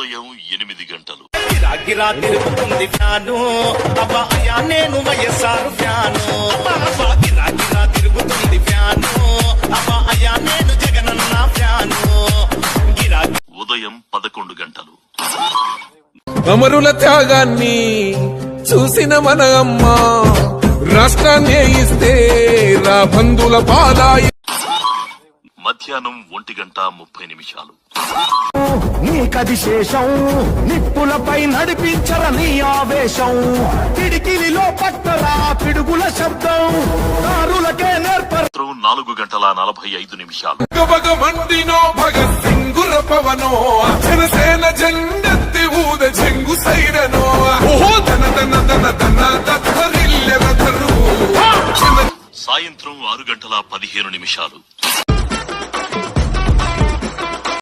ఉదయం 8 గంటలు. గిరా తిరుగుతుంది ఫ్యాను అబ్బా అయ్యా నేను వైఎస్ఆర్ ఫ్యాను అబ్బా గిరా గిరా తిరుగుతుంది ఫ్యాను అబ్బా అయ్యా నేను జగనన్న ఫ్యాను గిరా. ఉదయం 11 గంటలు. అమరుల త్యాగాన్ని చూసిన మన అమ్మ రాష్ట్రాన్ని ఇస్తే రా బంధుల పాలాయి. మధ్యాహ్నం 1:30 నీకది శేషం నిప్పులపై నడిపించరని ఆవేశం కిడికిలిలో పట్టరా పిడుగుల శబ్దం దారులకే నేర్పర. 4:45. మండినో భగత్ సింగుర పవనో జనసేన జెండెత్తి ఊద చెంగు సైరనో ఓహో తన తన తన తన తరిల్లెవరు. సాయంత్రం 6:15.